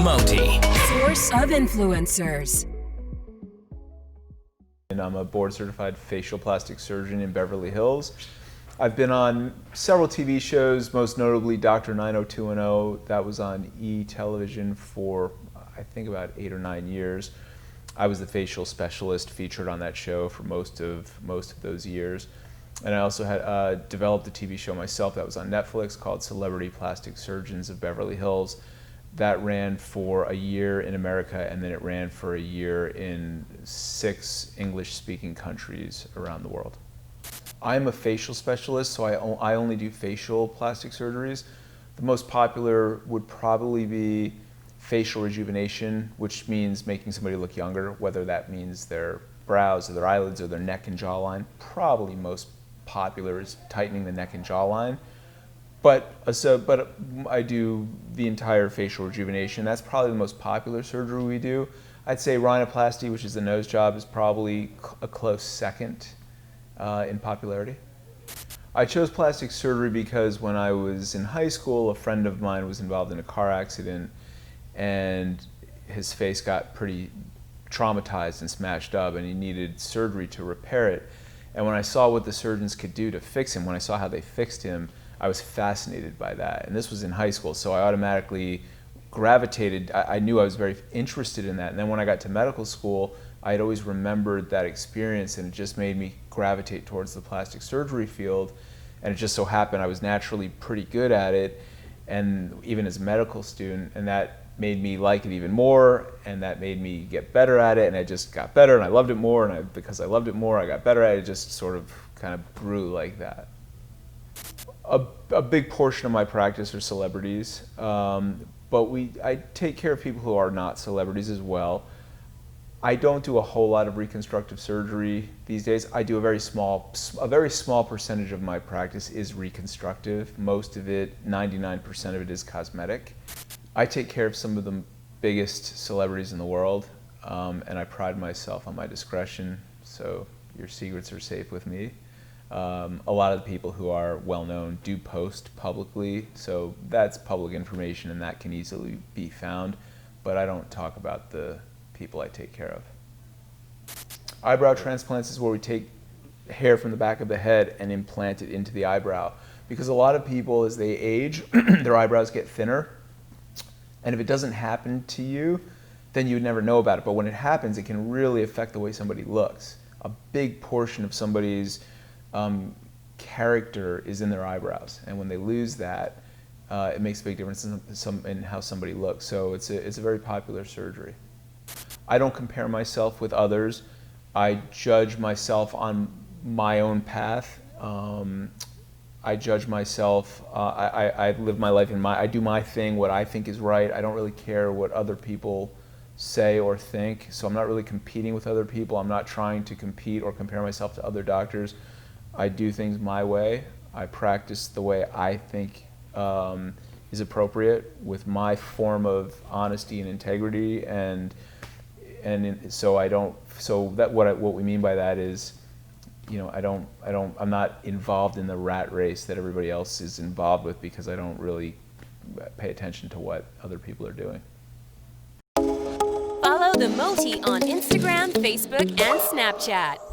Moti. Source of influencers. And I'm a board-certified facial plastic surgeon in Beverly Hills. I've been on several TV shows, most notably Dr. 90210. That was on E! Television for, I think, about 8 or 9 years. I was the facial specialist featured on that show for most of those years. And I also had developed a TV show myself that was on Netflix called Celebrity Plastic Surgeons of Beverly Hills. That ran for a year in America, and then it ran for a year in 6 English-speaking countries around the world. I'm a facial specialist, so I only do facial plastic surgeries. The most popular would probably be facial rejuvenation, which means making somebody look younger, whether that means their brows or their eyelids or their neck and jawline. Probably most popular is tightening the neck and jawline. But I do the entire facial rejuvenation. That's probably the most popular surgery we do. I'd say rhinoplasty, which is the nose job, is probably a close second in popularity. I chose plastic surgery because when I was in high school, a friend of mine was involved in a car accident and his face got pretty traumatized and smashed up, and he needed surgery to repair it. And when I saw what the surgeons could do to fix him, when I saw how they fixed him, I was fascinated by that. And this was in high school, so I automatically gravitated. I knew I was very interested in that. And then when I got to medical school, I had always remembered that experience, and it just made me gravitate towards the plastic surgery field. And it just so happened I was naturally pretty good at it, and even as a medical student, and that made me like it even more, and that made me get better at it, and I just got better, and I loved it more, and because I loved it more, I got better at it. It just sort of kind of grew like that. A big portion of my practice are celebrities, but I take care of people who are not celebrities as well. I don't do a whole lot of reconstructive surgery these days. I do a very small percentage of my practice is reconstructive. Most of it, 99% of it, is cosmetic. I take care of some of the biggest celebrities in the world, and I pride myself on my discretion, so your secrets are safe with me. A lot of the people who are well-known do post publicly, so that's public information and that can easily be found, but I don't talk about the people I take care of. Eyebrow transplants is where we take hair from the back of the head and implant it into the eyebrow, because a lot of people, as they age, their eyebrows get thinner, and if it doesn't happen to you, then you would never know about it, but when it happens, it can really affect the way somebody looks. A big portion of somebody's character is in their eyebrows, and when they lose that, it makes a big difference in how somebody looks. So it's a very popular surgery. I don't compare myself with others. I judge myself on my own path. I judge myself. I live my life I do my thing, what I think is right. I don't really care what other people say or think. So I'm not really competing with other people. I'm not trying to compete or compare myself to other doctors. I do things my way. I practice the way I think is appropriate with my form of honesty and integrity, what we mean by that is, you know, I'm not involved in the rat race that everybody else is involved with, because I don't really pay attention to what other people are doing. Follow the Moti on Instagram, Facebook, and Snapchat.